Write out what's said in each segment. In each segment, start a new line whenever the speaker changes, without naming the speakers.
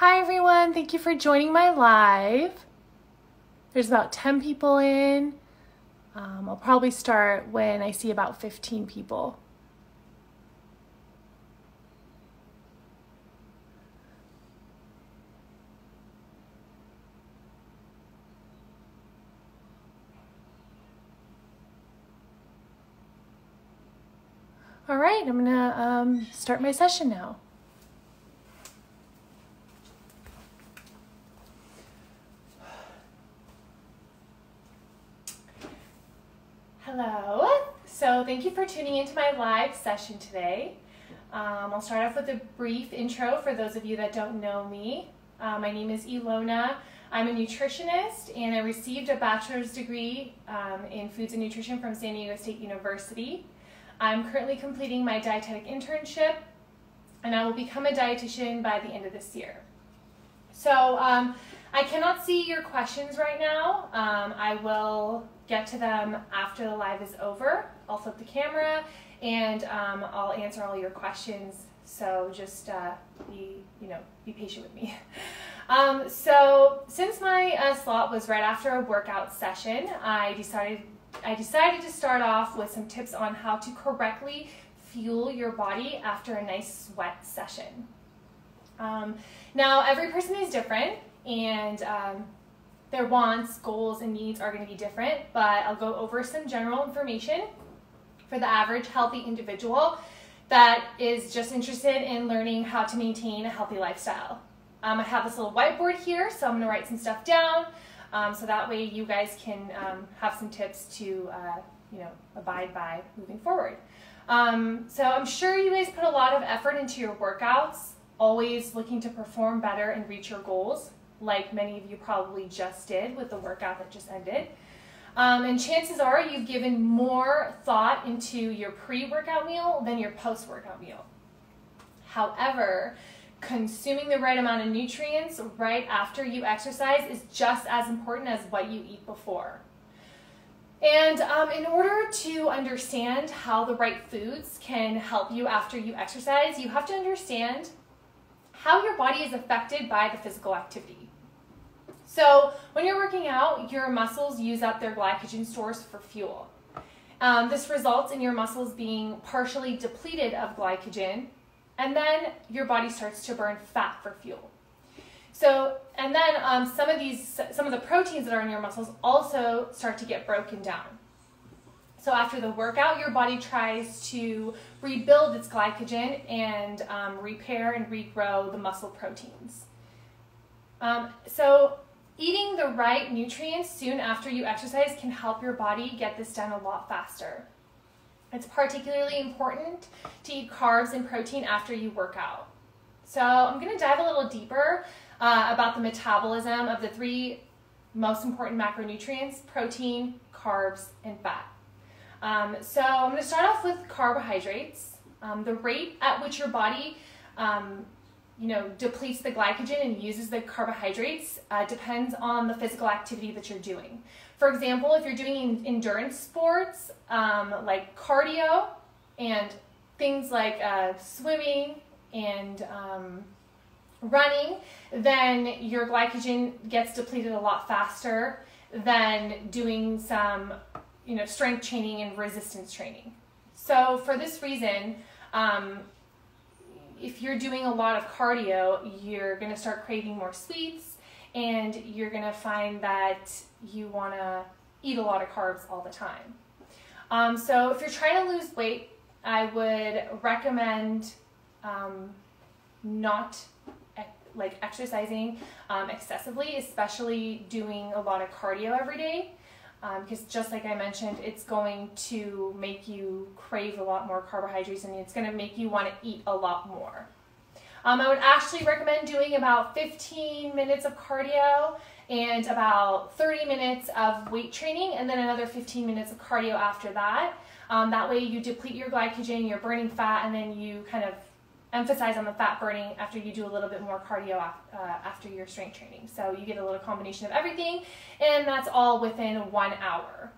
Hi everyone, thank you for joining my live. There's about 10 people in. I'll probably start when I see about 15 people. All right, I'm gonna start my session now. Hello, so thank you for tuning into my live session today. I'll start off with a brief intro for those of you that don't know me. My name is Elona. I'm a nutritionist and I received a bachelor's degree in foods and nutrition from San Diego State University. I'm currently completing my dietetic internship and I will become a dietitian by the end of this year. So I cannot see your questions right now. I will get to them after the live is over. I'll flip the camera and I'll answer all your questions. So just be patient with me. So since my slot was right after a workout session, I decided to start off with some tips on how to correctly fuel your body after a nice sweat session. Now every person is different and their wants, goals, and needs are going to be different, but I'll go over some general information for the average healthy individual that is just interested in learning how to maintain a healthy lifestyle. I have this little whiteboard here, so I'm going to write some stuff down so that way you guys can have some tips to abide by moving forward. So I'm sure you guys put a lot of effort into your workouts, always looking to perform better and reach your goals, like many of you probably just did with the workout that just ended. And chances are you've given more thought into your pre-workout meal than your post-workout meal. However, consuming the right amount of nutrients right after you exercise is just as important as what you eat before. And in order to understand how the right foods can help you after you exercise, you have to understand how your body is affected by the physical activity. So when you're working out, your muscles use up their glycogen stores for fuel. This results in your muscles being partially depleted of glycogen, and then your body starts to burn fat for fuel. So, and then some of the proteins that are in your muscles also start to get broken down. So after the workout, your body tries to rebuild its glycogen and repair and regrow the muscle proteins. So eating the right nutrients soon after you exercise can help your body get this done a lot faster. It's particularly important to eat carbs and protein after you work out. So I'm going to dive a little deeper about the metabolism of the three most important macronutrients: protein, carbs, and fat. So I'm going to start off with carbohydrates. The rate at which your body depletes the glycogen and uses the carbohydrates depends on the physical activity that you're doing. For example, if you're doing endurance sports like cardio and things like swimming and running, then your glycogen gets depleted a lot faster than doing some strength training and resistance training. So for this reason, if you're doing a lot of cardio, you're going to start craving more sweets and you're going to find that you want to eat a lot of carbs all the time. So if you're trying to lose weight, I would recommend not exercising excessively, especially doing a lot of cardio every day. Because just like I mentioned, it's going to make you crave a lot more carbohydrates and it's going to make you want to eat a lot more. I would actually recommend doing about 15 minutes of cardio and about 30 minutes of weight training and then another 15 minutes of cardio after that. That way you deplete your glycogen, you're burning fat, and then you kind of emphasize on the fat burning after you do a little bit more cardio after your strength training. So you get a little combination of everything, and that's all within 1 hour.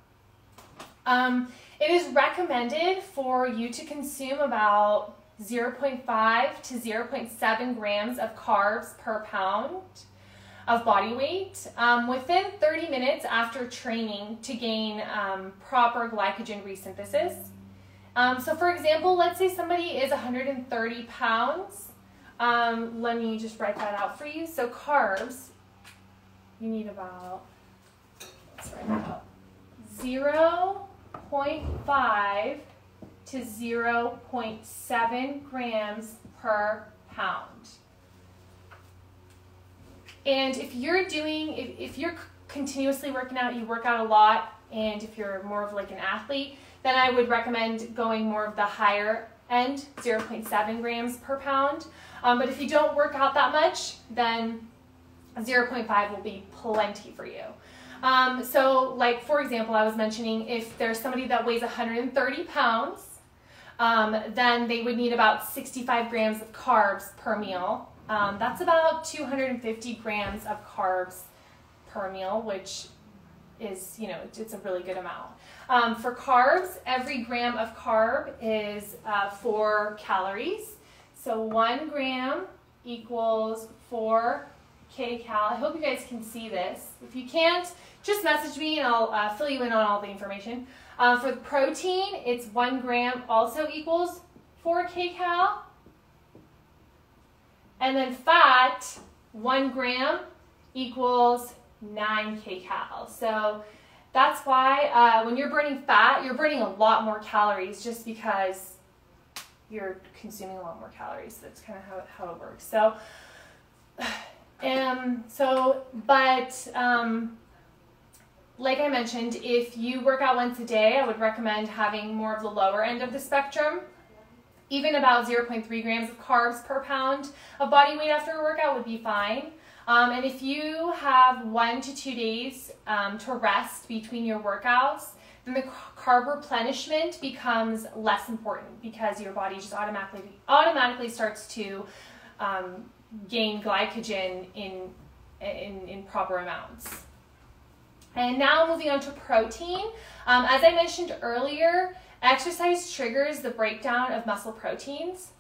It is recommended for you to consume about 0.5 to 0.7 grams of carbs per pound of body weight within 30 minutes after training to gain proper glycogen resynthesis. So for example, let's say somebody is 130 pounds. Let me just write that out for you. So carbs, you need about, let's write that out, 0.5 to 0.7 grams per pound. And if you're continuously working out, you work out a lot, and if you're more of like an athlete, then I would recommend going more of the higher end, 0.7 grams per pound. But if you don't work out that much, then 0.5 will be plenty for you. So like, for example, I was mentioning if there's somebody that weighs 130 pounds, then they would need about 65 grams of carbs per meal. That's about 250 grams of carbs per meal, which is, you know, it's a really good amount. For carbs, every gram of carb is 4 calories. So 1 gram equals 4 kcal. I hope you guys can see this. If you can't, just message me and I'll fill you in on all the information. For the protein, it's 1 gram also equals 4 kcal. And then fat, 1 gram equals 9 kcal. So that's why when you're burning fat, you're burning a lot more calories just because you're consuming a lot more calories. That's kind of how it works. So, like I mentioned, if you work out once a day, I would recommend having more of the lower end of the spectrum. Even about 0.3 grams of carbs per pound of body weight after a workout would be fine. And if you have 1 to 2 days to rest between your workouts, then the carb replenishment becomes less important because your body just automatically starts to gain glycogen in proper amounts. And now moving on to protein. As I mentioned earlier, exercise triggers the breakdown of muscle proteins.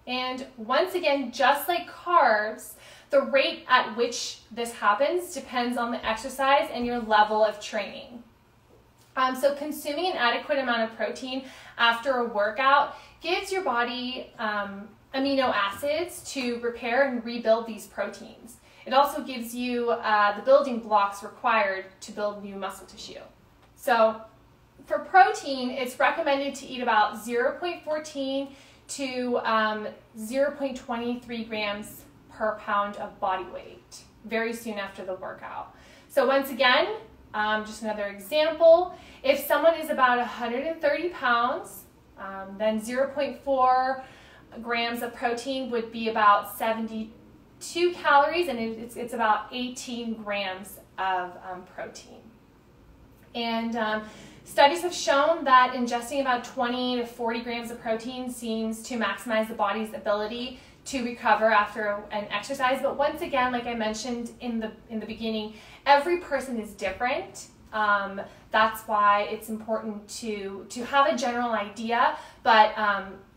And once again, just like carbs, the rate at which this happens depends on the exercise and your level of training. So consuming an adequate amount of protein after a workout gives your body amino acids to repair and rebuild these proteins. It also gives you the building blocks required to build new muscle tissue. So for protein, it's recommended to eat about 0.14 to 0.23 grams per pound of body weight very soon after the workout. So once again, just another example, if someone is about 130 pounds, then 0.4 grams of protein would be about 72 calories, and it's about 18 grams of protein. And studies have shown that ingesting about 20 to 40 grams of protein seems to maximize the body's ability to recover after an exercise. But once again, like I mentioned in the beginning, every person is different. That's why it's important to have a general idea, but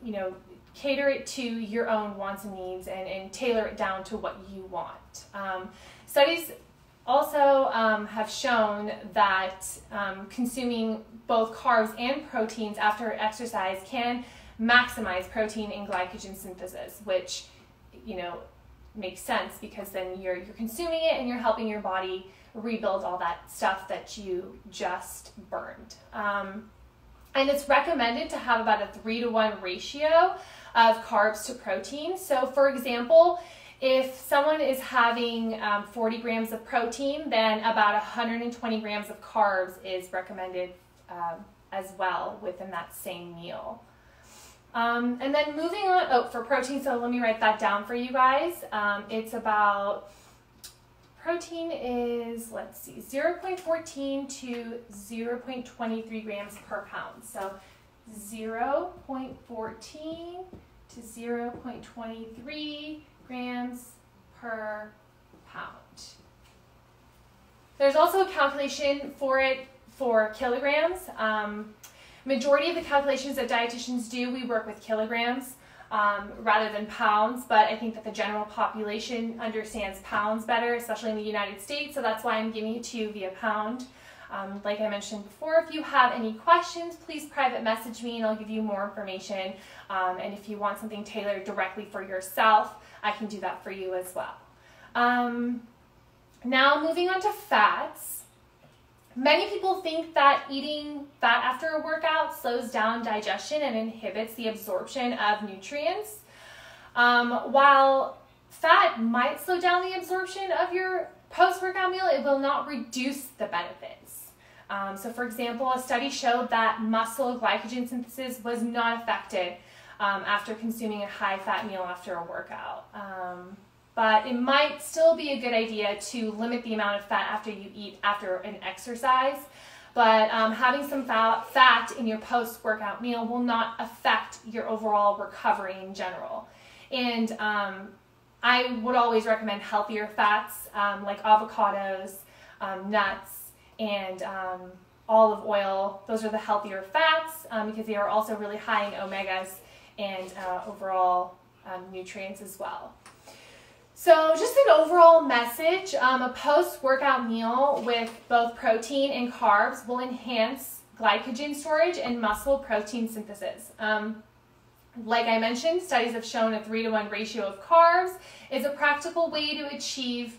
you know, cater it to your own wants and needs and tailor it down to what you want. Studies also have shown that consuming both carbs and proteins after exercise can maximize protein and glycogen synthesis, which, you know, makes sense because then you're consuming it and you're helping your body rebuild all that stuff that you just burned. And it's recommended to have about a 3-to-1 ratio of carbs to protein. So for example, if someone is having 40 grams of protein, then about 120 grams of carbs is recommended as well within that same meal. And then moving on, for protein, so let me write that down for you guys. It's about, protein is, let's see, 0.14 to 0.23 grams per pound. So 0.14 to 0.23 grams per pound. There's also a calculation for it for kilograms. Majority of the calculations that dietitians do, we work with kilograms. rather than pounds, but I think that the general population understands pounds better, especially in the United States, so that's why I'm giving it to you via pound. Like I mentioned before, if you have any questions, please private message me and I'll give you more information. And if you want something tailored directly for yourself, I can do that for you as well. Now moving on to fats. Many people think that eating fat after a workout slows down digestion and inhibits the absorption of nutrients. While fat might slow down the absorption of your post-workout meal, it will not reduce the benefits. So for example, a study showed that muscle glycogen synthesis was not affected after consuming a high-fat meal after a workout. But it might still be a good idea to limit the amount of fat after you eat after an exercise. But having some fat in your post-workout meal will not affect your overall recovery in general. And I would always recommend healthier fats like avocados, nuts, and olive oil. Those are the healthier fats because they are also really high in omegas and overall nutrients as well. So just an overall message, a post-workout meal with both protein and carbs will enhance glycogen storage and muscle protein synthesis. Like I mentioned, studies have shown a 3-to-1 ratio of carbs is a practical way to achieve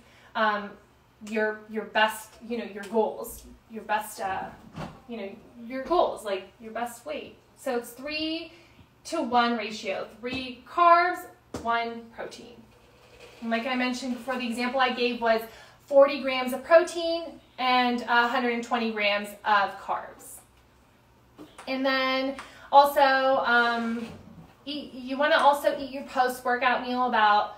your best, your goals, your best, your goals, like your best weight. So it's 3-to-1 ratio, 3 carbs, 1 protein. And like I mentioned before, the example I gave was 40 grams of protein and 120 grams of carbs. And then also, you want to also eat your post-workout meal about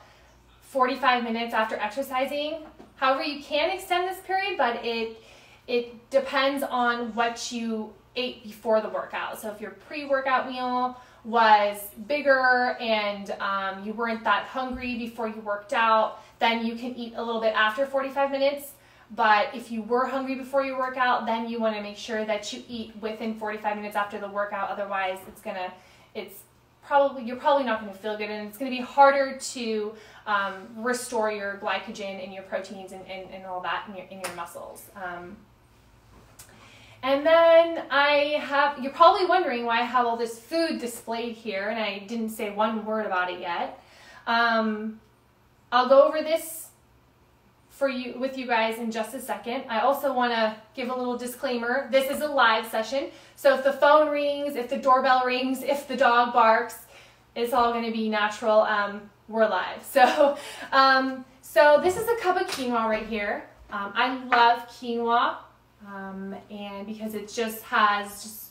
45 minutes after exercising. However, you can extend this period, but it depends on what you ate before the workout. So if your pre-workout meal was bigger and you weren't that hungry before you worked out, then you can eat a little bit after 45 minutes. But if you were hungry before your workout, then you want to make sure that you eat within 45 minutes after the workout. Otherwise, you're probably not going to feel good, and it's going to be harder to restore your glycogen and your proteins and all that in your muscles. And then you're probably wondering why I have all this food displayed here, and I didn't say one word about it yet. I'll go over this with you guys in just a second. I also want to give a little disclaimer. This is a live session, so if the phone rings, if the doorbell rings, if the dog barks, it's all going to be natural. We're live. So this is a cup of quinoa right here. I love quinoa. And because it just has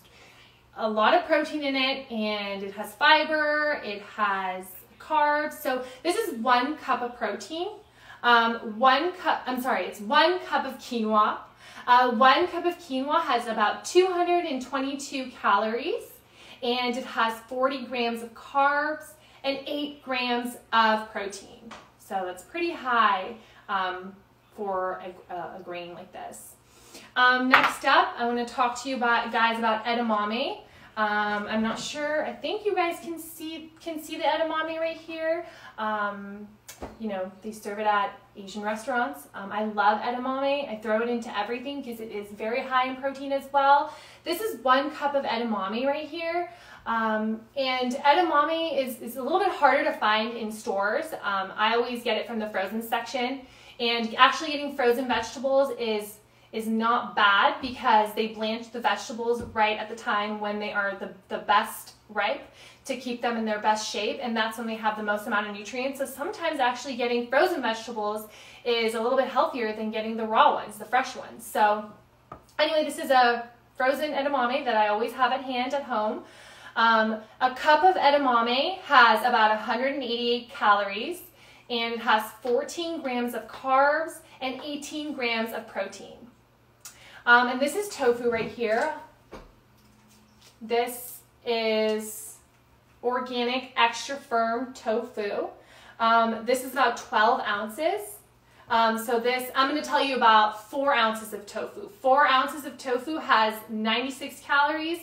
a lot of protein in it, and it has fiber, it has carbs. So this is 1 cup of protein. It's 1 cup of quinoa. 1 cup of quinoa has about 222 calories, and it has 40 grams of carbs and 8 grams of protein. So that's pretty high for a grain like this. Next up, I want to talk to you guys about edamame. I'm not sure. I think you guys can see the edamame right here. They serve it at Asian restaurants. I love edamame. I throw it into everything because it is very high in protein as well. This is 1 cup of edamame right here. And edamame is a little bit harder to find in stores. I always get it from the frozen section. And actually getting frozen vegetables is not bad because they blanch the vegetables right at the time when they are the best ripe to keep them in their best shape, and that's when they have the most amount of nutrients. So sometimes actually getting frozen vegetables is a little bit healthier than getting the raw ones, the fresh ones. So anyway, this is a frozen edamame that I always have at hand at home. A cup of edamame has about 188 calories, and it has 14 grams of carbs and 18 grams of protein. And this is tofu right here. This is organic extra firm tofu. This is about 12 ounces. I'm going to tell you about 4 ounces of tofu. 4 ounces of tofu has 96 calories,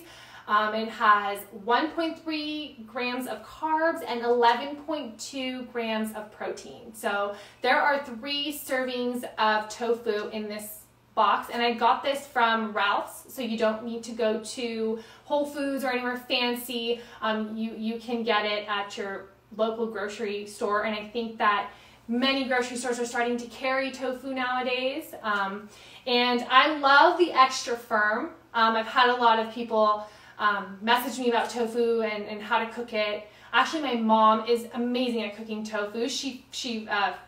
It has 1.3 grams of carbs and 11.2 grams of protein. So there are 3 servings of tofu in this box, and I got this from Ralph's, so you don't need to go to Whole Foods or anywhere fancy. You can get it at your local grocery store, and I think that many grocery stores are starting to carry tofu nowadays. And I love the extra firm. I've had a lot of people message me about tofu and how to cook it. Actually, my mom is amazing at cooking tofu. She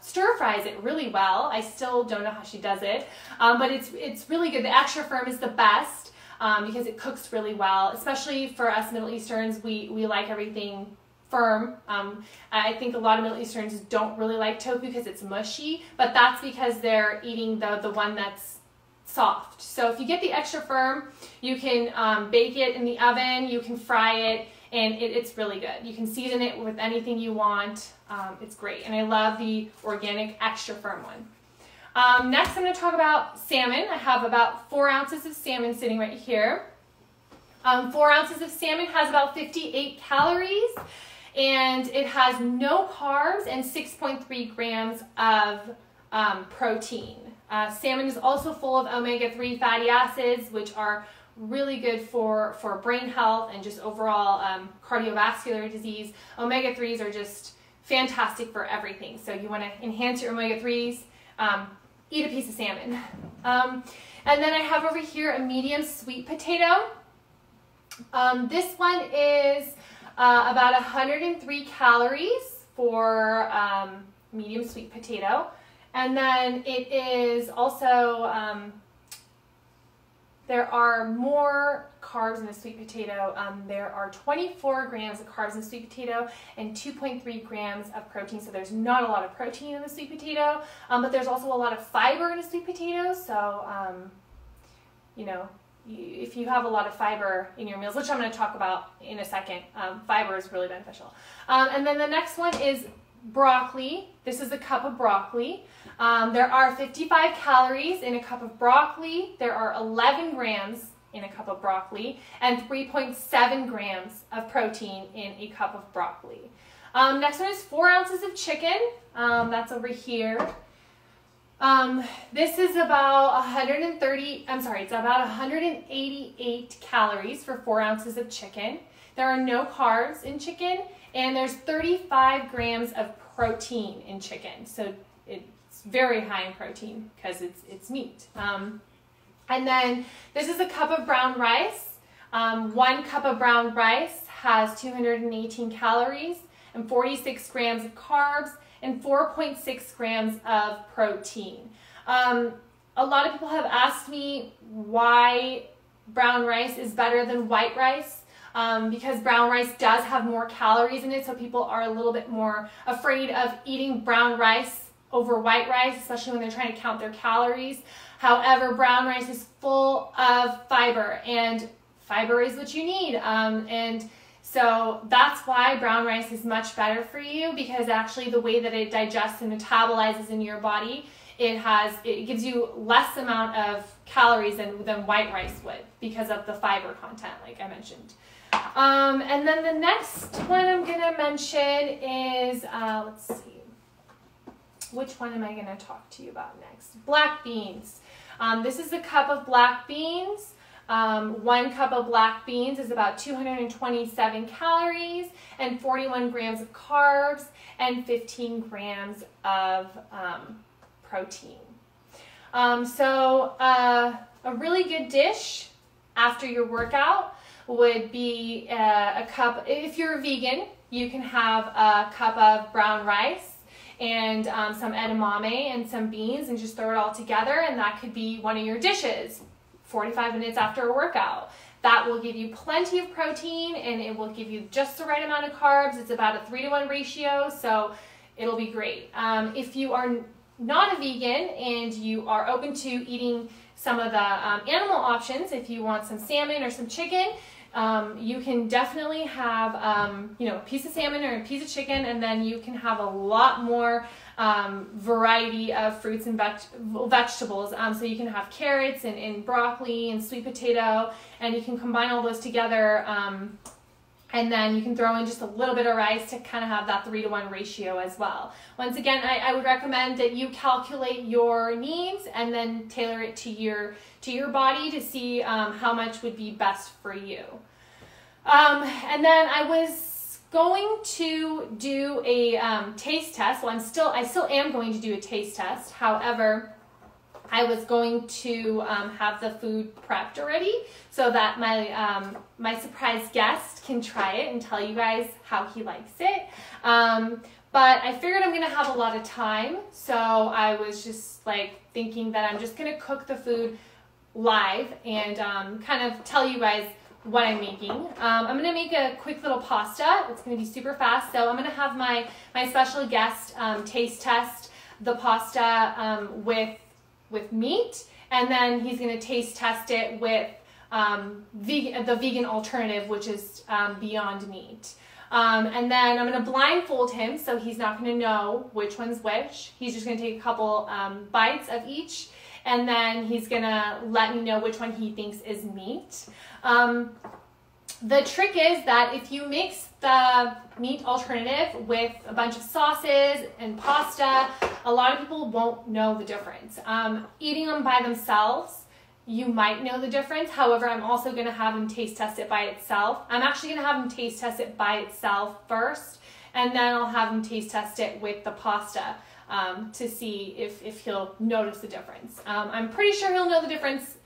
stir fries it really well. I still don't know how she does it, but it's really good. The extra firm is the best because it cooks really well, especially for us Middle Easterns. We like everything firm. I think a lot of Middle Easterns don't really like tofu because it's mushy, but that's because they're eating the one that's soft. So if you get the extra firm, you can bake it in the oven, you can fry it, and it's really good. You can season it with anything you want. It's great, and I love the organic extra firm one. Next, I'm going to talk about salmon. I have about 4 ounces of salmon sitting right here. 4 ounces of salmon has about 58 calories, and it has no carbs and 6.3 grams of protein. Salmon is also full of omega-3 fatty acids, which are really good for brain health and just overall cardiovascular disease. Omega-3s are just fantastic for everything. So you want to enhance your omega-3s, eat a piece of salmon. And then I have over here a medium sweet potato. This one is about 103 calories for medium sweet potato. And then it is also, there are more carbs in the sweet potato. There are 24 grams of carbs in the sweet potato and 2.3 grams of protein. So there's not a lot of protein in the sweet potato, but there's also a lot of fiber in a sweet potato. So, you know, if you have a lot of fiber in your meals, which I'm going to talk about in a second, fiber is really beneficial. And then the next one is broccoli. This is a cup of broccoli. There are 55 calories in a cup of broccoli. There are 11 grams in a cup of broccoli and 3.7 grams of protein in a cup of broccoli. Next one is 4 ounces of chicken. That's over here. This is about it's about 188 calories for 4 ounces of chicken. There are no carbs in chicken, and there's 35 grams of protein in chicken. So it's very high in protein because it's meat. And then this is a cup of brown rice. 1 cup of brown rice has 218 calories and 46 grams of carbs and 4.6 grams of protein. A lot of people have asked me why brown rice is better than white rice, because brown rice does have more calories in it, so people are a little bit more afraid of eating brown rice over white rice, especially when they're trying to count their calories. However, brown rice is full of fiber, and fiber is what you need. And so that's why brown rice is much better for you, because actually the way that it digests and metabolizes in your body, it gives you less amount of calories than white rice would because of the fiber content, like I mentioned. And then the next one I'm going to mention is, let's see, which one am I going to talk to you about next? Black beans. This is a cup of black beans. 1 cup of black beans is about 227 calories and 41 grams of carbs and 15 grams of protein. So a really good dish after your workout would be a cup. If you're a vegan, you can have a cup of brown rice and some edamame and some beans and just throw it all together, and that could be one of your dishes 45 minutes after a workout. That will give you plenty of protein, and it will give you just the right amount of carbs. It's about a 3-to-1 ratio, so it'll be great. If you are not a vegan and you are open to eating some of the animal options, if you want some salmon or some chicken, You can definitely have, you know, a piece of salmon or a piece of chicken, and then you can have a lot more variety of fruits and vegetables. So you can have carrots and broccoli and sweet potato, and you can combine all those together. And then you can throw in just a little bit of rice to kind of have that 3-to-1 ratio as well. Once again, I would recommend that you calculate your needs and then tailor it to your body to see how much would be best for you. And then I was going to do a taste test. Well, I still am going to do a taste test. However, I was going to have the food prepped already so that my surprise guest can try it and tell you guys how he likes it. But I figured I'm going to have a lot of time, so I was just like thinking that I'm just going to cook the food live and kind of tell you guys what I'm making. I'm going to make a quick little pasta. It's going to be super fast, so I'm going to have my special guest taste test the pasta with meat, and then he's going to taste test it with the vegan alternative, which is Beyond Meat. And then I'm going to blindfold him, so he's not going to know which one's which. He's just going to take a couple bites of each, and then he's going to let me know which one he thinks is meat. The trick is that if you mix the meat alternative with a bunch of sauces and pasta, a lot of people won't know the difference. Eating them by themselves, you might know the difference. However, I'm also going to have him taste test it by itself. I'm actually going to have him taste test it by itself first, and then I'll have him taste test it with the pasta to see if he'll notice the difference. I'm pretty sure he'll know the difference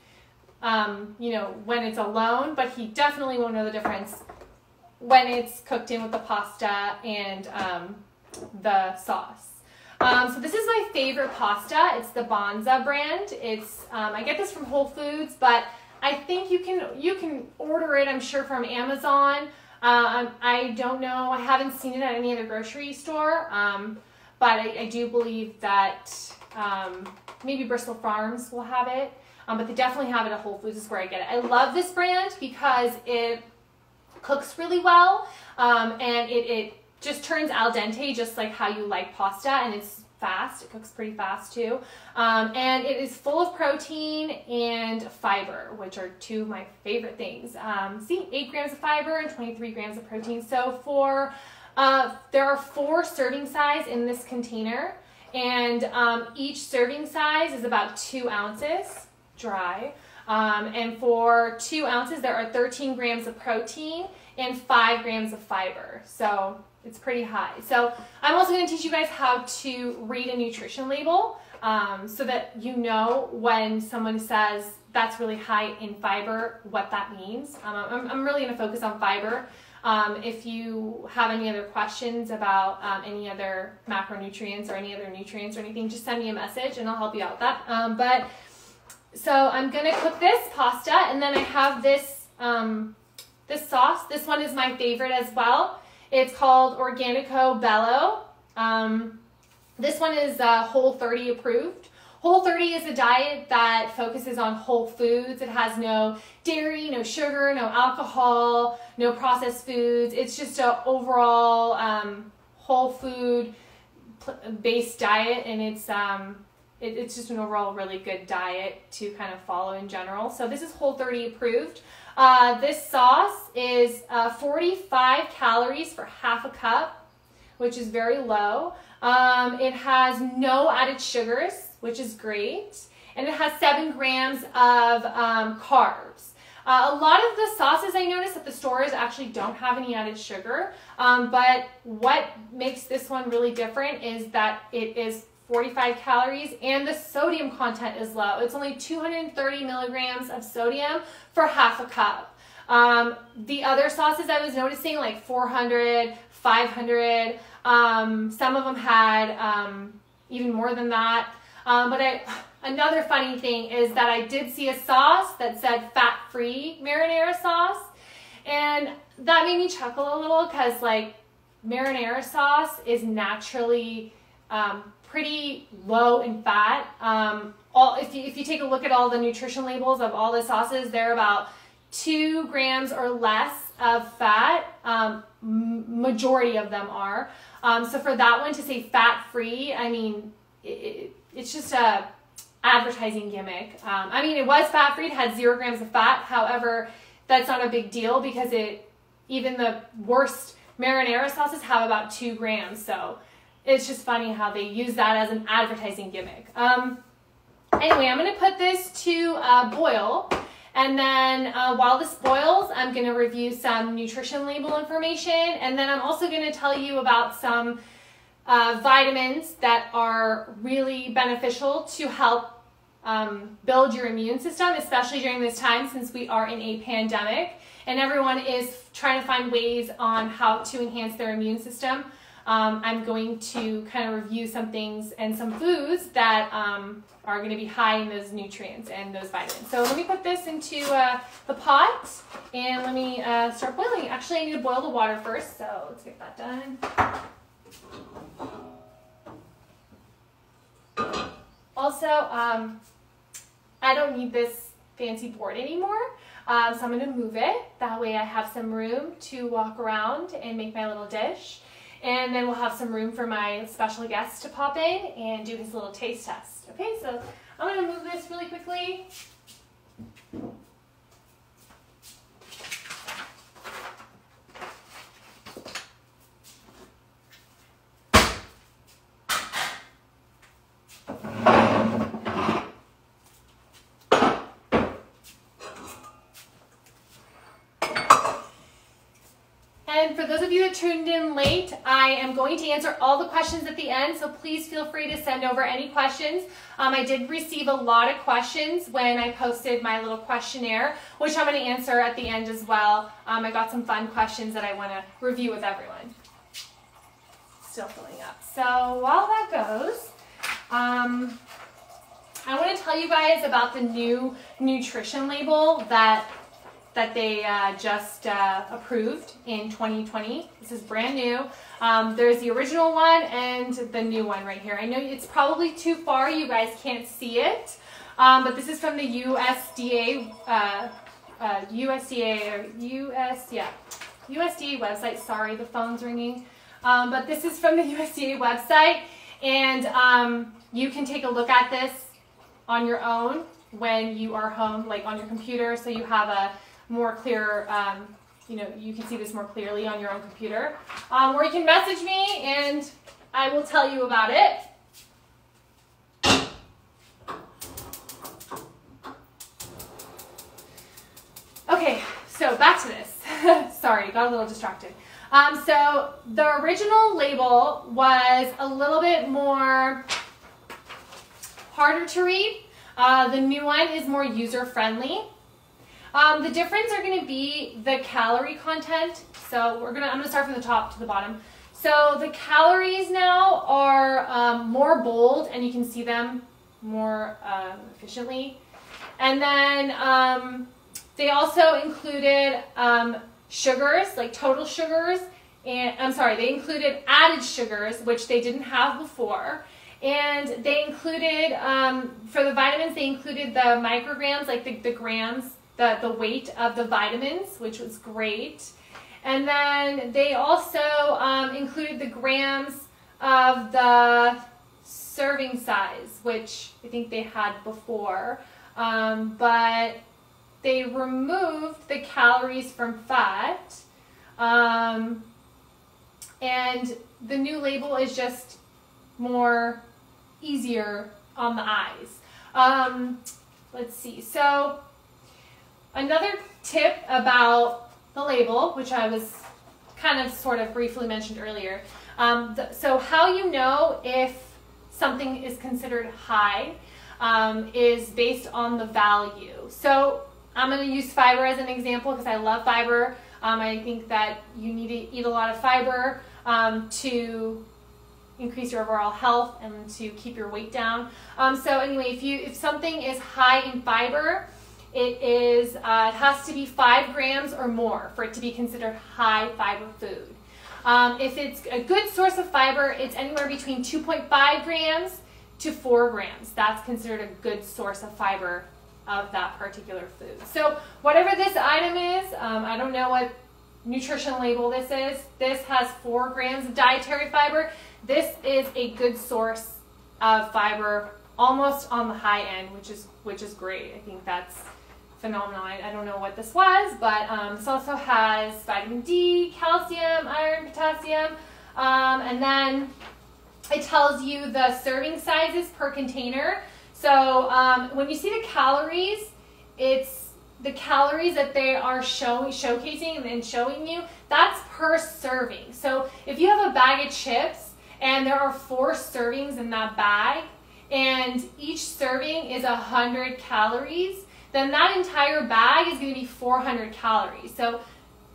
you know, when it's alone, but he definitely won't know the difference when it's cooked in with the pasta and the sauce. So this is my favorite pasta. It's the Banza brand. It's I get this from Whole Foods, but I think you can order it, I'm sure, from Amazon. I don't know. I haven't seen it at any other grocery store, but I do believe that maybe Bristol Farms will have it. But they definitely have it at Whole Foods is where I get it. I love this brand because it cooks really well, and it just turns al dente just like how you like pasta, and it's fast. It cooks pretty fast too. And it is full of protein and fiber, which are two of my favorite things. See, 8 grams of fiber and 23 grams of protein. So there are 4 serving size in this container, and each serving size is about 2 ounces. Dry, and for 2 ounces there are 13 grams of protein and 5 grams of fiber, so it's pretty high. So I'm also going to teach you guys how to read a nutrition label, so that you know when someone says that's really high in fiber, what that means. I'm really going to focus on fiber. If you have any other questions about any other macronutrients or any other nutrients or anything, just send me a message and I'll help you out with that. So I'm going to cook this pasta, and then I have this this sauce. This one is my favorite as well. It's called Organico Bello. This one is Whole30 approved. Whole30 is a diet that focuses on whole foods. It has no dairy, no sugar, no alcohol, no processed foods. It's just an overall whole food based diet, and it's just an overall really good diet to kind of follow in general. So this is Whole30 approved. This sauce is 45 calories for half a cup, which is very low. It has no added sugars, which is great. And it has 7 grams of carbs. A lot of the sauces I notice at the stores actually don't have any added sugar. But what makes this one really different is that it is 45 calories, and the sodium content is low. It's only 230 milligrams of sodium for half a cup. The other sauces I was noticing, like 400, 500, some of them had even more than that. Another funny thing is that I did see a sauce that said fat-free marinara sauce, and that made me chuckle a little because, like, marinara sauce is naturally pretty low in fat. If you take a look at all the nutrition labels of all the sauces, they're about 2 grams or less of fat. Majority of them are. So for that one to say fat-free, I mean, it's just a advertising gimmick. I mean, it was fat-free, it had 0 grams of fat. However, that's not a big deal because even the worst marinara sauces have about 2 grams. So it's just funny how they use that as an advertising gimmick. Anyway, I'm going to put this to boil. And then while this boils, I'm going to review some nutrition label information. And then I'm also going to tell you about some vitamins that are really beneficial to help build your immune system, especially during this time since we are in a pandemic and everyone is trying to find ways on how to enhance their immune system. I'm going to kind of review some things and some foods that are going to be high in those nutrients and those vitamins. So let me put this into the pot and let me start boiling. Actually, I need to boil the water first, so let's get that done. Also, I don't need this fancy board anymore, so I'm going to move it. That way I have some room to walk around and make my little dish. And then we'll have some room for my special guest to pop in and do his little taste test. Okay, so I'm going to move this really quickly. And for those of you that tuned in late, I am going to answer all the questions at the end, so please feel free to send over any questions. I did receive a lot of questions when I posted my little questionnaire, which I'm going to answer at the end as well. I got some fun questions that I want to review with everyone. Still filling up. So while that goes, I want to tell you guys about the new nutrition label that they just approved in 2020. This is brand new. There's the original one and the new one right here. I know it's probably too far, you guys can't see it, but this is from the USDA website. Sorry, the phone's ringing. But this is from the USDA website, and you can take a look at this on your own when you are home, like on your computer, so you have a more clear, you can see this more clearly on your own computer. Or you can message me and I will tell you about it. Okay, so back to this. Sorry, got a little distracted. So the original label was a little bit more harder to read. The new one is more user-friendly. The difference are going to be the calorie content. So I'm going to start from the top to the bottom. So the calories now are more bold and you can see them more efficiently. And then they also included sugars, like total sugars. And they included added sugars, which they didn't have before. And they included, for the vitamins, they included the micrograms, like the grams, the weight of the vitamins, which was great. And then they also included the grams of the serving size, which I think they had before. But they removed the calories from fat. And the new label is just more easier on the eyes. Let's see. So another tip about the label, which I was kind of sort of briefly mentioned earlier. So how you know if something is considered high is based on the value. So I'm going to use fiber as an example because I love fiber. I think that you need to eat a lot of fiber to increase your overall health and to keep your weight down. So anyway, if something is high in fiber, it has to be 5 grams or more for it to be considered high fiber food. If it's a good source of fiber, it's anywhere between 2.5 grams to 4 grams. That's considered a good source of fiber of that particular food. So whatever this item is, I don't know what nutrition label this is. This has 4 grams of dietary fiber. This is a good source of fiber, almost on the high end, which is great. I think that's phenomenal. I don't know what this was, but this also has vitamin D, calcium, iron, potassium, and then it tells you the serving sizes per container. So when you see the calories, it's the calories that they are showcasing and showing you, that's per serving. So if you have a bag of chips and there are 4 servings in that bag, and each serving is 100 calories, then that entire bag is going to be 400 calories. So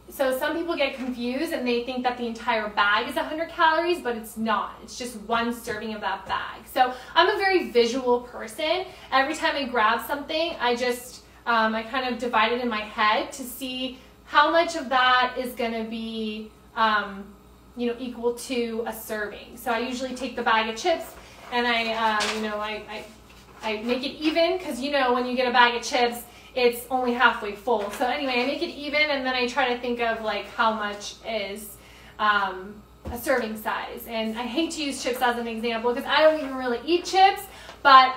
some people get confused and they think that the entire bag is 100 calories, but it's not. It's just 1 serving of that bag. So I'm a very visual person. Every time I grab something, I kind of divide it in my head to see how much of that is going to be equal to a serving. So I usually take the bag of chips and I make it even, because when you get a bag of chips, it's only halfway full. So anyway, I make it even, and then I try to think of like how much is a serving size. And I hate to use chips as an example because I don't even really eat chips, but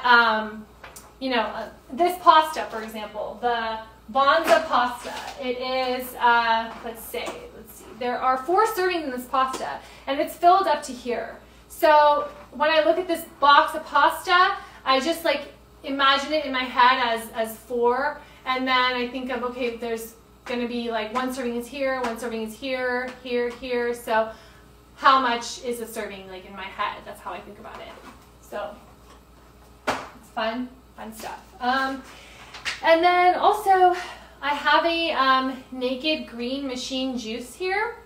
this pasta, for example, the Bonza pasta, it is, let's see, there are 4 servings in this pasta, and it's filled up to here. So when I look at this box of pasta, I just like imagine it in my head as 4, and then I think of, okay, there's going to be like 1 serving is here, 1 serving is here, here, here. So how much is a serving, like in my head? That's how I think about it. So it's fun stuff. And then also I have a Naked Green Machine juice here.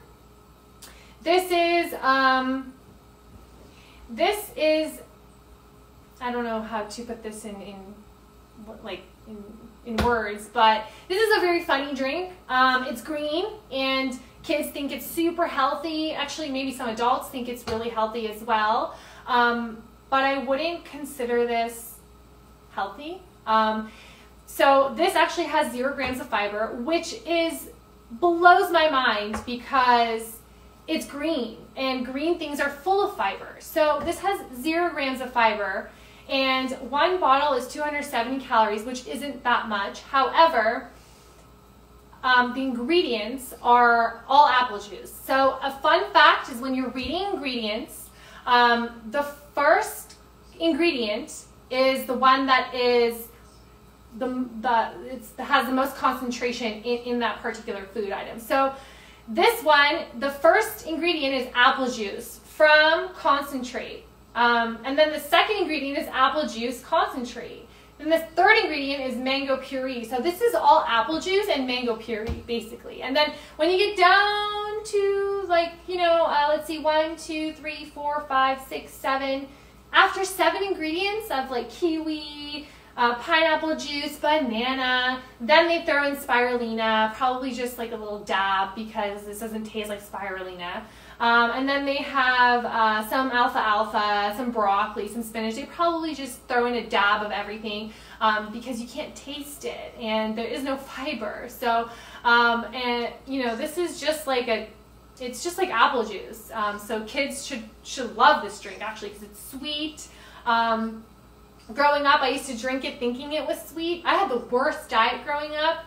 This is I don't know how to put this in words, but this is a very funny drink. It's green, and kids think it's super healthy. Actually, maybe some adults think it's really healthy as well. But I wouldn't consider this healthy. So this actually has 0 grams of fiber, which blows my mind because it's green, and green things are full of fiber. So this has 0 grams of fiber, and 1 bottle is 270 calories, which isn't that much. However, the ingredients are all apple juice. So a fun fact is when you're reading ingredients, the first ingredient is the one that is has the most concentration in that particular food item. So this one, the first ingredient is apple juice from concentrate. And then the second ingredient is apple juice concentrate. Then the third ingredient is mango puree. So this is all apple juice and mango puree, basically. And then when you get down to let's see, 1, 2, 3, 4, 5, 6, 7. After 7 ingredients of like kiwi, pineapple juice, banana, then they throw in spirulina, probably just like a little dab because this doesn't taste like spirulina. And then they have some alfalfa, some broccoli, some spinach. They probably just throw in a dab of everything because you can't taste it and there is no fiber. So, this is just like it's just like apple juice. So kids should love this drink actually because it's sweet. Growing up, I used to drink it thinking it was sweet. I had the worst diet growing up.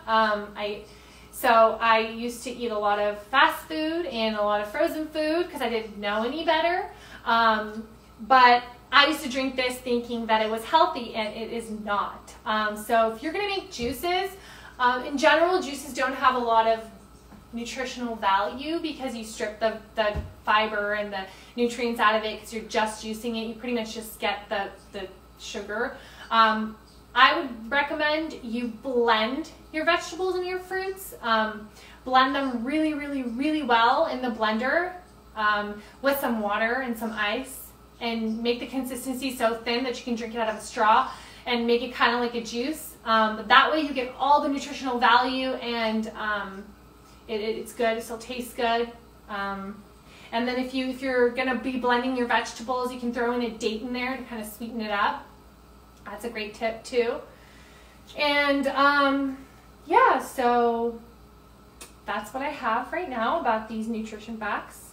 So I used to eat a lot of fast food and a lot of frozen food because I didn't know any better. But I used to drink this thinking that it was healthy, and it is not. So if you're going to make juices, in general, juices don't have a lot of nutritional value because you strip the fiber and the nutrients out of it because you're just juicing it. You pretty much just get the sugar. I would recommend you blend your vegetables and your fruits. Blend them really, really, really well in the blender with some water and some ice, and make the consistency so thin that you can drink it out of a straw and make it kind of like a juice. But that way you get all the nutritional value, and it's good. It still tastes good. And then if you're going to be blending your vegetables, you can throw in a date in there to kind of sweeten it up. That's a great tip too. And yeah, so that's what I have right now about these nutrition facts.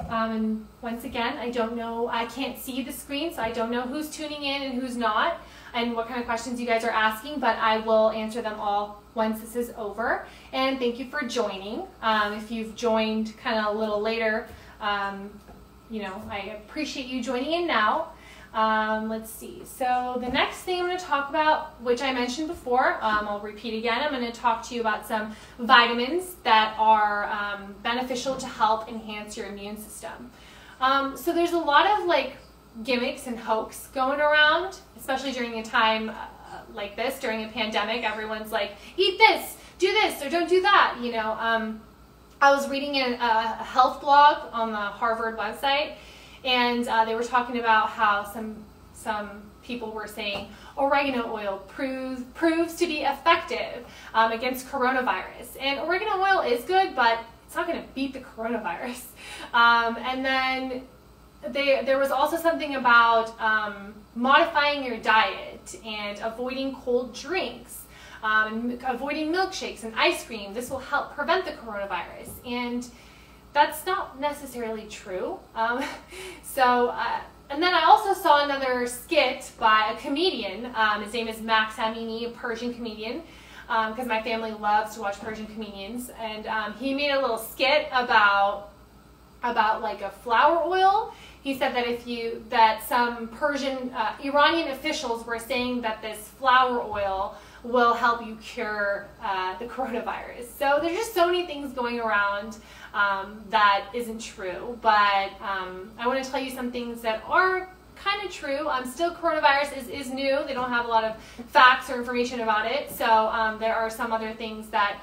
And once again, I don't know, I can't see the screen, so I don't know who's tuning in and who's not, and what kind of questions you guys are asking, but I will answer them all once this is over. And thank you for joining. If you've joined kind of a little later, you know, I appreciate you joining in now. Let's see, so the next thing I'm going to talk about, which I mentioned before, I'll repeat again, I'm going to talk to you about some vitamins that are beneficial to help enhance your immune system. So there's a lot of like gimmicks and hoax going around, especially during a time like this, during a pandemic. Everyone's like, eat this, do this, or don't do that, you know. I was reading a health blog on the Harvard website, and they were talking about how some people were saying oregano oil proves to be effective against coronavirus. And oregano oil is good, but it's not going to beat the coronavirus. And then there was also something about modifying your diet and avoiding cold drinks, avoiding milkshakes and ice cream. This will help prevent the coronavirus. And that's not necessarily true. And then I also saw another skit by a comedian. His name is Max Amini, a Persian comedian, because my family loves to watch Persian comedians. And he made a little skit about like a flour oil. He said that some Persian, Iranian officials were saying that this flour oil will help you cure the coronavirus. So there's just so many things going around that isn't true, but I want to tell you some things that are kind of true. Still, coronavirus is new. They don't have a lot of facts or information about it, so there are some other things that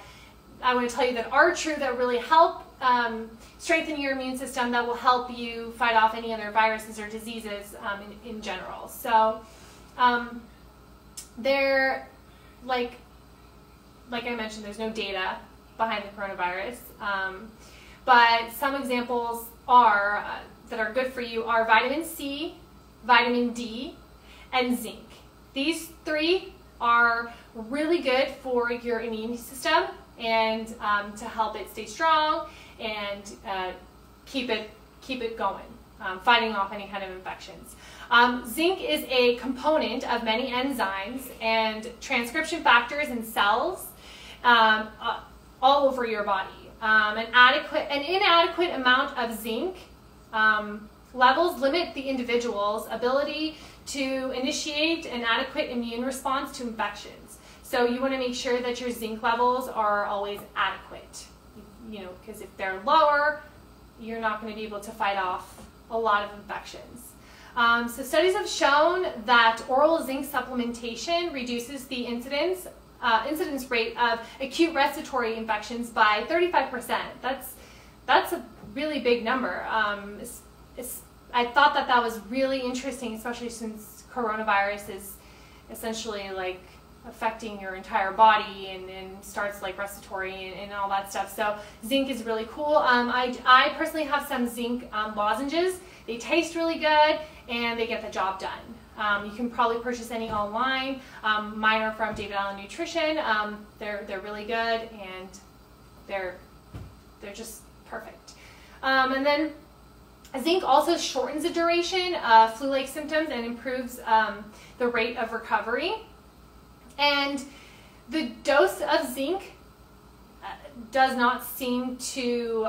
I want to tell you that are true that really help strengthen your immune system, that will help you fight off any other viruses or diseases in general. So like I mentioned, there's no data behind the coronavirus, but some examples that are good for you are vitamin C, vitamin D, and zinc. These three are really good for your immune system and to help it stay strong and keep it going, fighting off any kind of infections. Zinc is a component of many enzymes and transcription factors in cells all over your body. An inadequate amount of zinc levels limit the individual's ability to initiate an adequate immune response to infections. So you want to make sure that your zinc levels are always adequate, you know, because if they're lower, you're not going to be able to fight off a lot of infections. So studies have shown that oral zinc supplementation reduces the incidence rate of acute respiratory infections by 35%. That's a really big number. I thought that was really interesting, especially since coronavirus is essentially like affecting your entire body and starts like respiratory and all that stuff. So zinc is really cool. I personally have some zinc lozenges. They taste really good and they get the job done. You can probably purchase any online. Mine are from David Allen Nutrition. They're really good and they're just perfect. And then zinc also shortens the duration of flu-like symptoms and improves the rate of recovery. And the dose of zinc does not seem to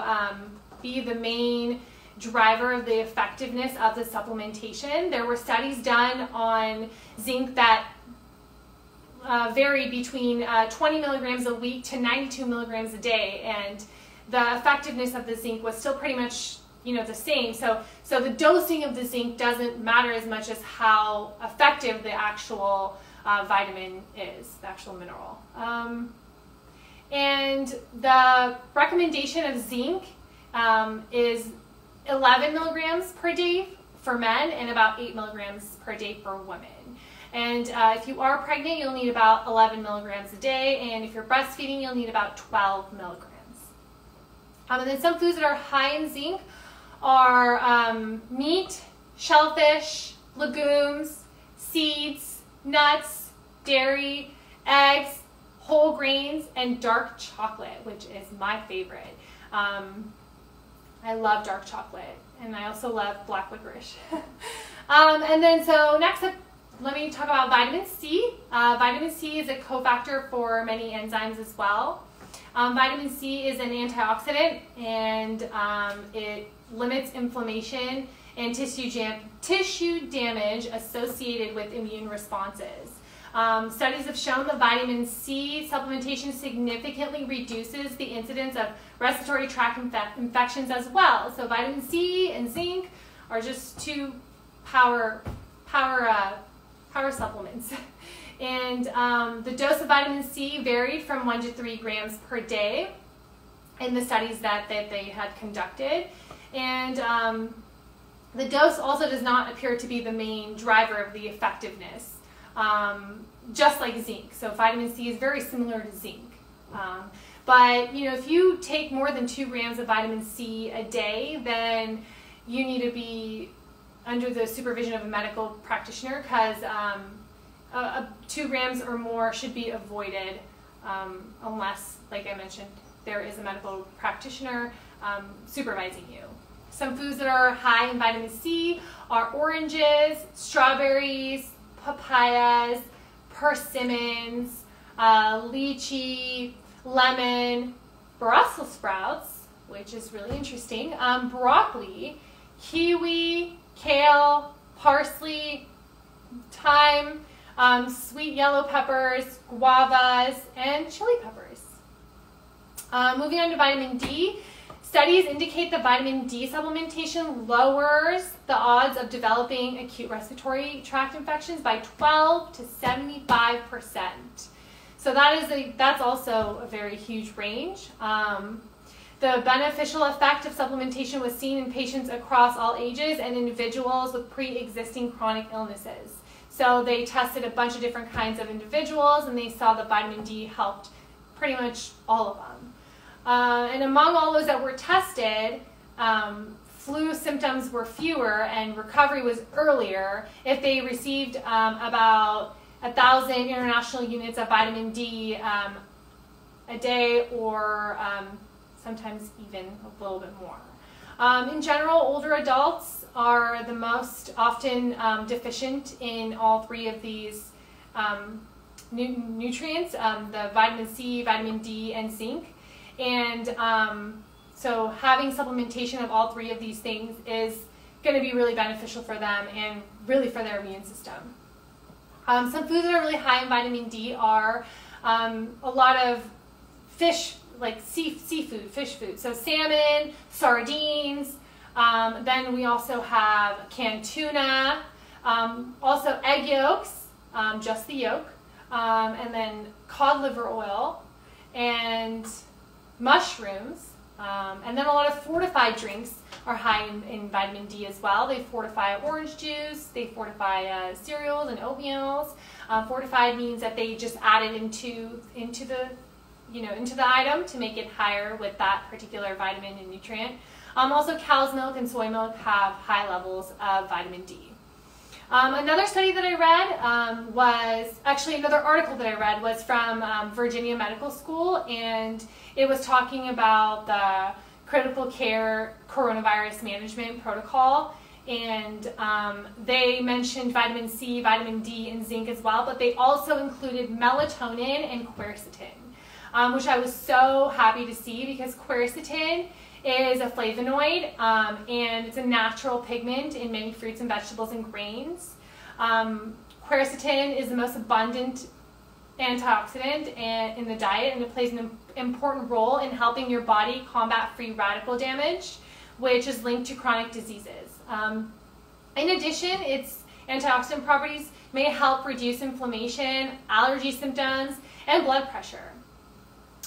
be the main driver of the effectiveness of the supplementation. There were studies done on zinc that varied between 20 milligrams a week to 92 milligrams a day, and the effectiveness of the zinc was still pretty much, you know, the same. So the dosing of the zinc doesn't matter as much as how effective the actual vitamin is, the actual mineral. And the recommendation of zinc is 11 milligrams per day for men and about 8 milligrams per day for women. And if you are pregnant, you'll need about 11 milligrams a day, and if you're breastfeeding, you'll need about 12 milligrams. And then some foods that are high in zinc are meat, shellfish, legumes, seeds, nuts, dairy, eggs, whole grains, and dark chocolate, which is my favorite. I love dark chocolate, and I also love black licorice. And then so next up, let me talk about vitamin C. Vitamin C is a cofactor for many enzymes as well. Vitamin C is an antioxidant, and it limits inflammation and tissue damage associated with immune responses. Studies have shown that vitamin C supplementation significantly reduces the incidence of respiratory tract infections as well. So vitamin C and zinc are just two power supplements. And the dose of vitamin C varied from 1 to 3 grams per day in the studies that they had conducted. And the dose also does not appear to be the main driver of the effectiveness, just like zinc. So vitamin C is very similar to zinc. But you know, if you take more than 2 grams of vitamin C a day, then you need to be under the supervision of a medical practitioner, because 2 grams or more should be avoided unless, like I mentioned, there is a medical practitioner supervising you. Some foods that are high in vitamin C are oranges, strawberries, papayas, persimmons, lychee, lemon, Brussels sprouts, which is really interesting, broccoli, kiwi, kale, parsley, thyme, sweet yellow peppers, guavas, and chili peppers. Moving on to vitamin D. Studies indicate that vitamin D supplementation lowers the odds of developing acute respiratory tract infections by 12 to 75%. So that's also a very huge range. The beneficial effect of supplementation was seen in patients across all ages and individuals with pre-existing chronic illnesses. So they tested a bunch of different kinds of individuals, and they saw that vitamin D helped pretty much all of them. And among all those that were tested, flu symptoms were fewer and recovery was earlier if they received about 1,000 international units of vitamin D a day, or sometimes even a little bit more. In general, older adults are the most often deficient in all 3 of these nutrients, the vitamin C, vitamin D, and zinc. And so having supplementation of all 3 of these things is going to be really beneficial for them and really for their immune system. Some foods that are really high in vitamin D are a lot of fish, like seafood, fish food. So salmon, sardines, then we also have canned tuna, also egg yolks, just the yolk, and then cod liver oil, and mushrooms, and then a lot of fortified drinks are high in vitamin D as well. They fortify orange juice, they fortify cereals and oatmeals. Fortified means that they just add it into the item to make it higher with that particular vitamin and nutrient. Also, cow's milk and soy milk have high levels of vitamin D. Another study that I read another article that I read was from Virginia Medical School, and it was talking about the critical care coronavirus management protocol, and they mentioned vitamin C, vitamin D, and zinc as well, but they also included melatonin and quercetin, which I was so happy to see, because quercetin is a flavonoid, and it's a natural pigment in many fruits and vegetables and grains. Quercetin is the most abundant antioxidant in the diet, and it plays an important role in helping your body combat free radical damage, which is linked to chronic diseases. In addition, its antioxidant properties may help reduce inflammation, allergy symptoms, and blood pressure.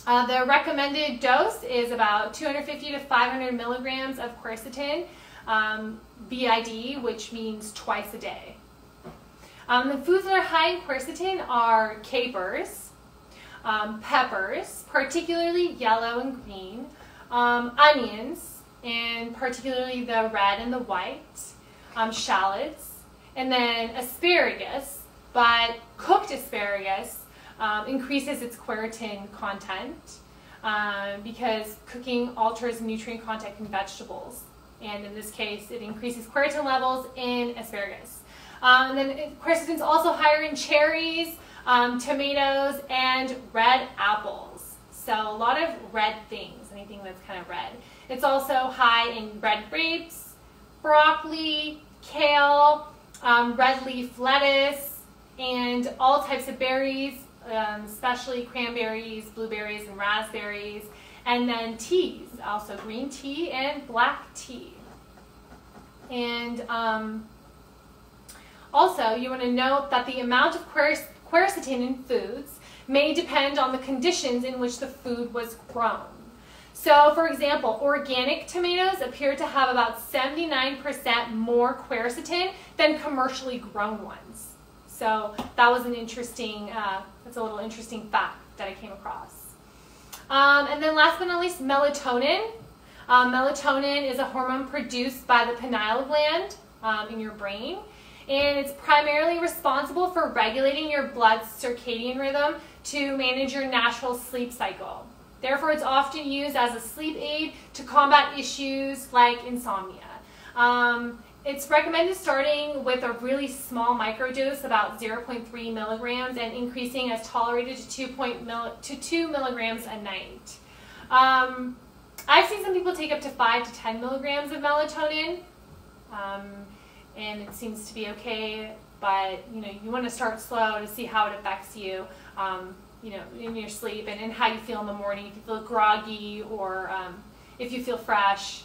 The recommended dose is about 250 to 500 milligrams of quercetin, BID, which means twice a day. The foods that are high in quercetin are capers, peppers, particularly yellow and green, onions, and particularly the red and the white, shallots, and then asparagus, but cooked asparagus increases its quercetin content because cooking alters nutrient content in vegetables. And in this case, it increases quercetin levels in asparagus. And then quercetin is also higher in cherries, tomatoes, and red apples. So a lot of red things, anything that's kind of red. It's also high in red grapes, broccoli, kale, red leaf lettuce, and all types of berries, especially cranberries, blueberries, and raspberries. And then teas, also green tea and black tea. And also, you want to note that the amount of quercetin in foods may depend on the conditions in which the food was grown. So, for example, organic tomatoes appear to have about 79% more quercetin than commercially grown ones. So that was an interesting, that's a little interesting fact that I came across. And then last but not least, melatonin. Melatonin is a hormone produced by the pineal gland in your brain, and it's primarily responsible for regulating your blood's circadian rhythm to manage your natural sleep cycle. Therefore, it's often used as a sleep aid to combat issues like insomnia. It's recommended starting with a really small microdose, about 0.3 milligrams, and increasing as tolerated to 2 milligrams a night. I've seen some people take up to 5 to 10 milligrams of melatonin, and it seems to be okay, but you want to start slow to see how it affects you, in your sleep and how you feel in the morning, if you feel groggy or if you feel fresh.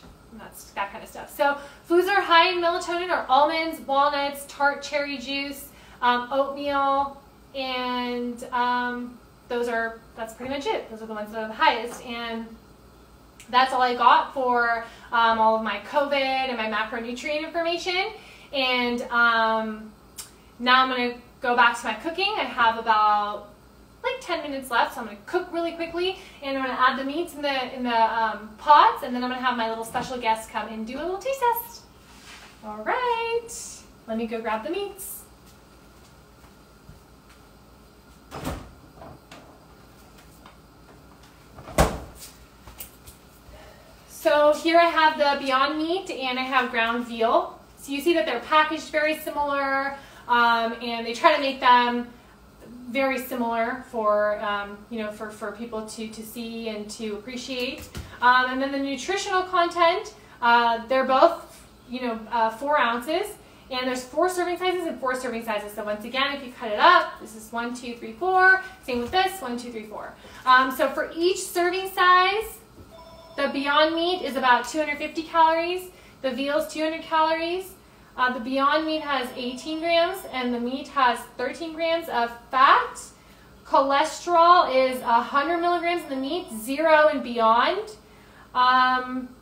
That kind of stuff. So foods that are high in melatonin are almonds, walnuts, tart cherry juice, oatmeal, and that's pretty much it. Those are the ones that are the highest. And that's all I got for all of my COVID and my macronutrient information. And now I'm going to go back to my cooking. I have about like 10 minutes left, so I'm going to cook really quickly, and I'm going to add the meats in the pots, and then I'm going to have my little special guest come and do a little taste test. All right, let me go grab the meats. So here I have the Beyond Meat, and I have ground veal. So you see that they're packaged very similar, and they try to make them very similar for for people to see and to appreciate. And then the nutritional content, they're both 4 ounces, and there's 4 serving sizes and 4 serving sizes. So once again, if you cut it up, this is 1, 2, 3, 4. Same with this, 1, 2, 3, 4. So for each serving size, the Beyond Meat is about 250 calories. The veal is 200 calories. The Beyond Meat has 18 grams, and the meat has 13 grams of fat. Cholesterol is 100 milligrams in the meat, 0 and beyond.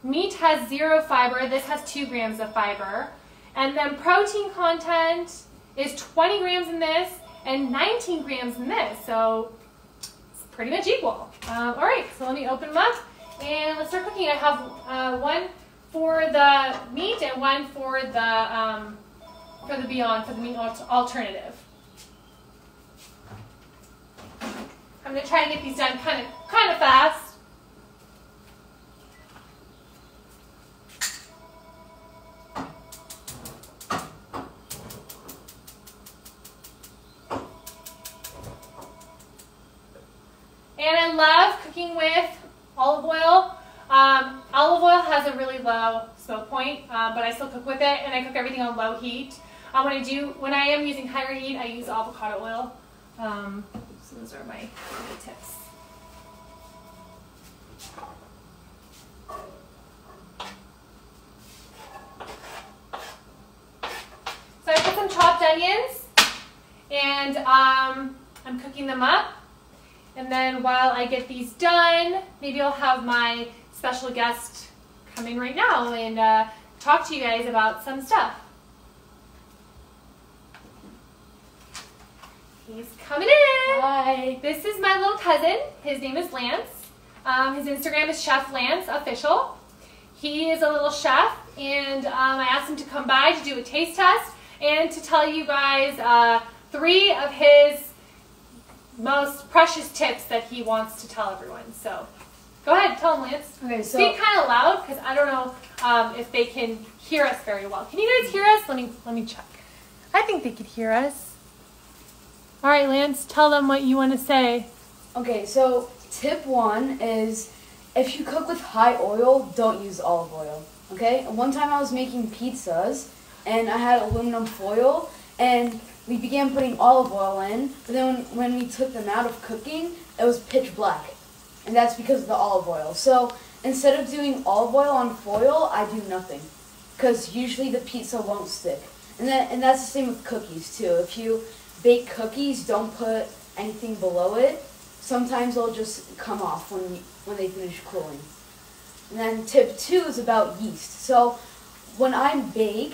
Meat has 0 fiber. This has 2 grams of fiber. And then protein content is 20 grams in this and 19 grams in this. So it's pretty much equal. All right, so let me open them up, and let's start cooking. I have one for the meat and one for the Beyond, for the meat alternative. I'm going to try to get these done kind of fast. And I love cooking with olive oil. Olive oil has a really low smoke point, but I still cook with it, and I cook everything on low heat. When I am using higher heat, I use avocado oil. So those are my tips. So I put some chopped onions, and I'm cooking them up. And then while I get these done, maybe I'll have my special guest come in right now and talk to you guys about some stuff. He's coming in.
Hi.
This is my little cousin. His name is Lance. His Instagram is Chef Lance Official. He is a little chef, and I asked him to come by to do a taste test and to tell you guys 3 of his most precious tips that he wants to tell everyone. So go ahead, tell him, Lance.
Okay, so
speak kind of loud because I don't know if they can hear us very well. Can you guys hear us? Let me check. I think they could hear us. All right, Lance, tell them what you want to say.
Okay, so tip 1 is if you cook with high oil, don't use olive oil. Okay? One time I was making pizzas and I had aluminum foil and we began putting olive oil in, but then when we took them out of cooking, it was pitch black. And that's because of the olive oil. So instead of doing olive oil on foil, I do nothing. Because usually the pizza won't stick. And that's the same with cookies too. If you bake cookies, don't put anything below it. Sometimes they'll just come off when they finish cooling. And then tip 2 is about yeast. So when I bake,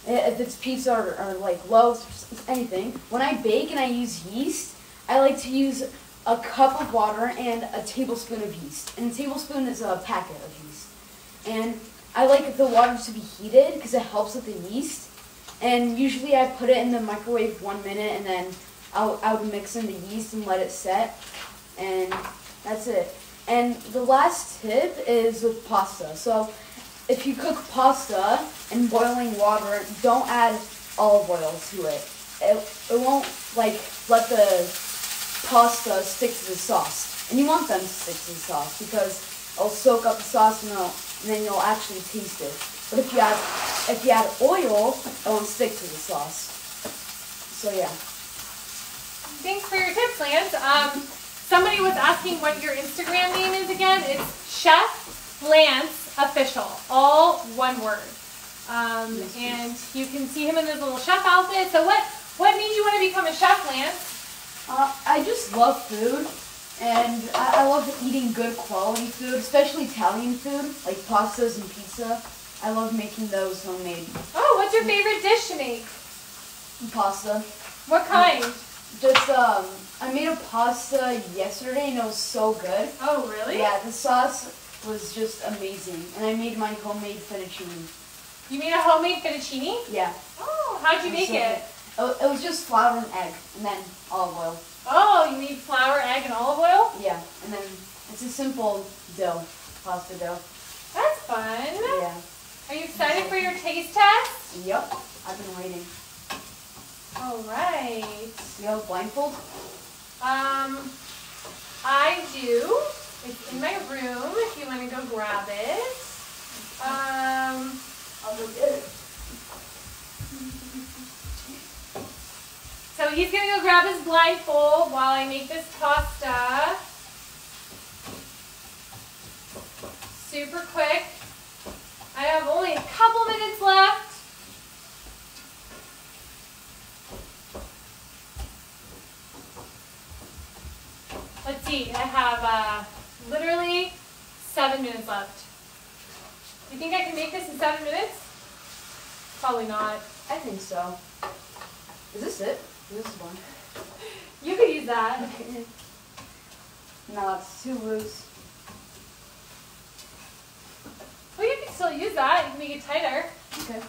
if it's pizza or like loaves, anything, when I bake and I use yeast, I like to use a cup of water and a tablespoon of yeast. And a tablespoon is a packet of yeast. And I like the water to be heated because it helps with the yeast. And usually I put it in the microwave 1 minute and then I would mix in the yeast and let it set. And that's it. And the last tip is with pasta. So if you cook pasta in boiling water, don't add olive oil to it. It won't like let the pasta stick to the sauce. And you want them to stick to the sauce because it'll soak up the sauce and then you'll actually taste it. But if you add oil, it won't stick to the sauce. So yeah.
Thanks for your tips, Lance. Somebody was asking what your Instagram name is again. It's Chef Lance Official, all one word. And you can see him in his little chef outfit. So what made you want to become a chef, Lance?
I just love food, and I love eating good quality food, especially Italian food, like pastas and pizza. I love making those homemade.
Oh, what's your favorite dish to make?
Pasta.
What kind?
Just, I made a pasta yesterday and it was so good.
Oh, really?
Yeah, the sauce was just amazing. And I made my homemade fettuccine.
You made a homemade fettuccine?
Yeah.
Oh, how'd you make it?
It was just flour and egg and then olive oil.
Oh, you made flour, egg, and olive oil?
Yeah, and then it's a simple dough, pasta dough.
That's fun.
Yeah.
Are you excited for your taste test?
Yep, I've been waiting.
All right.
You have a blindfold?
I do. It's in my room if you want to go grab it.
I'll go get it.
So he's going to go grab his blindfold while I make this pasta. Super quick. I have only a couple minutes left. Let's see, I have literally 7 minutes left. You think I can make this in 7 minutes? Probably not.
I think so. Is this it? This is one.
You could use that.
No, it's too loose.
Well, you can still use that. You can make it tighter.
Okay.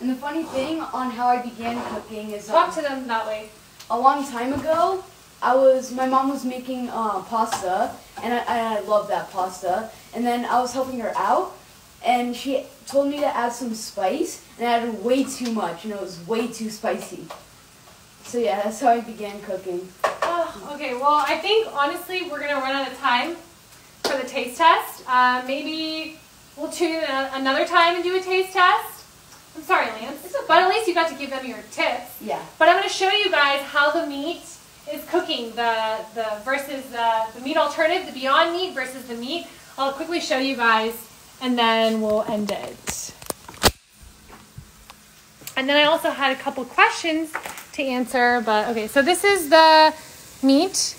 And the funny thing on how I began cooking is
Talk to them that way.
a long time ago, my mom was making pasta, and I love that pasta. And then I was helping her out, and she told me to add some spice, and I added way too much, and it was way too spicy. So yeah, that's how I began cooking.
Oh, okay, well, I think, honestly, we're going to run out of time for the taste test. Maybe we'll tune in another time and do a taste test. I'm sorry, Lance, but at least you got to give them your tips.
Yeah.
But I'm going to show you guys how the meat is cooking, the meat alternative, the Beyond Meat versus the meat. I'll quickly show you guys, and then we'll end it. And then I also had a couple questions to answer, but okay, so this is the meat,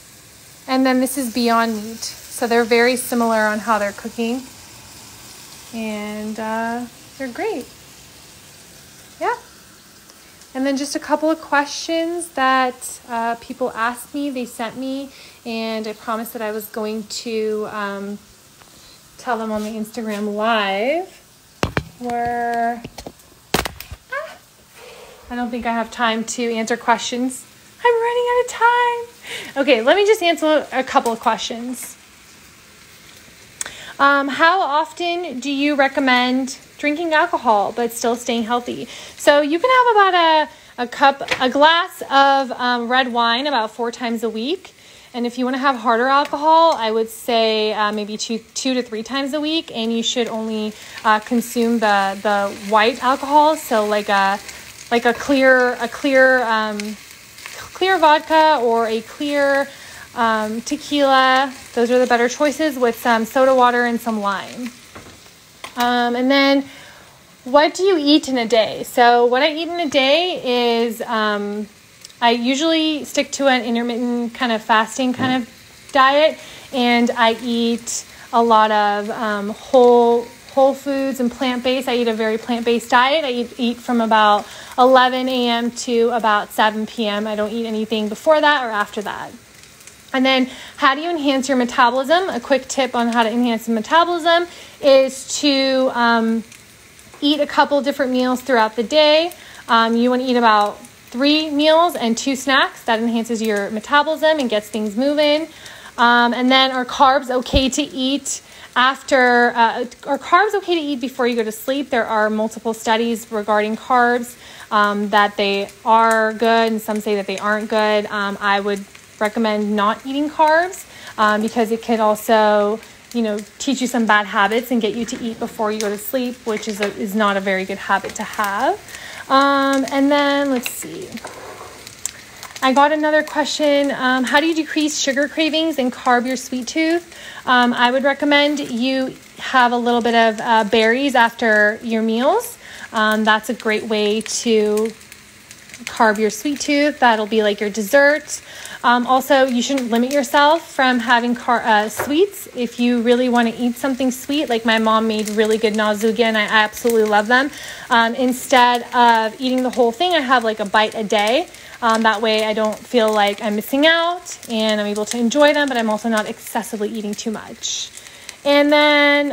and then this is Beyond Meat. So they're very similar on how they're cooking, and they're great. Yeah. And then just a couple of questions that people asked me, they sent me, and I promised that I was going to tell them on the Instagram Live. I don't think I have time to answer questions. Hi, I'm running out of time. Okay, let me just answer a couple of questions. How often do you recommend drinking alcohol but still staying healthy? So you can have about a glass of red wine about 4 times a week. And if you want to have harder alcohol, I would say maybe two to 3 times a week. And you should only consume the white alcohol, so like a clear vodka or a clear tequila. Those are the better choices, with some soda water and some lime. And then, what do you eat in a day? So what I eat in a day is I usually stick to an intermittent kind of fasting kind of diet, and I eat a lot of whole foods and plant-based. I eat a very plant-based diet. I eat from about 11 a.m. to about 7 p.m. I don't eat anything before that or after that. And then, how do you enhance your metabolism? A quick tip on how to enhance the metabolism is to eat a couple different meals throughout the day. You want to eat about 3 meals and 2 snacks. That enhances your metabolism and gets things moving. And then, are carbs okay to eat after? Are carbs okay to eat before you go to sleep? There are multiple studies regarding carbs that they are good, and some say that they aren't good. I would recommend not eating carbs because it could also, teach you some bad habits and get you to eat before you go to sleep, which is not a very good habit to have. And then let's see. I got another question. How do you decrease sugar cravings and carb your sweet tooth? I would recommend you have a little bit of berries after your meals. That's a great way to carb your sweet tooth. That'll be like your dessert. Also, you shouldn't limit yourself from having sweets. If you really want to eat something sweet, like my mom made really good nazuga, and I absolutely love them. Instead of eating the whole thing, I have like a bite a day. That way I don't feel like I'm missing out, and I'm able to enjoy them, but I'm also not excessively eating too much. And then,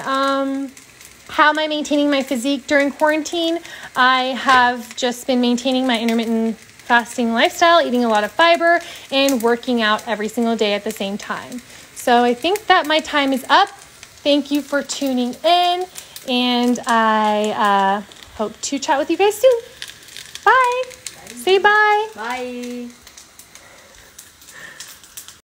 how am I maintaining my physique during quarantine? I have just been maintaining my intermittent fasting lifestyle, eating a lot of fiber, and working out every single day at the same time. So I think that my time is up. Thank you for tuning in, and I hope to chat with you guys soon. Bye. Say bye.
Bye.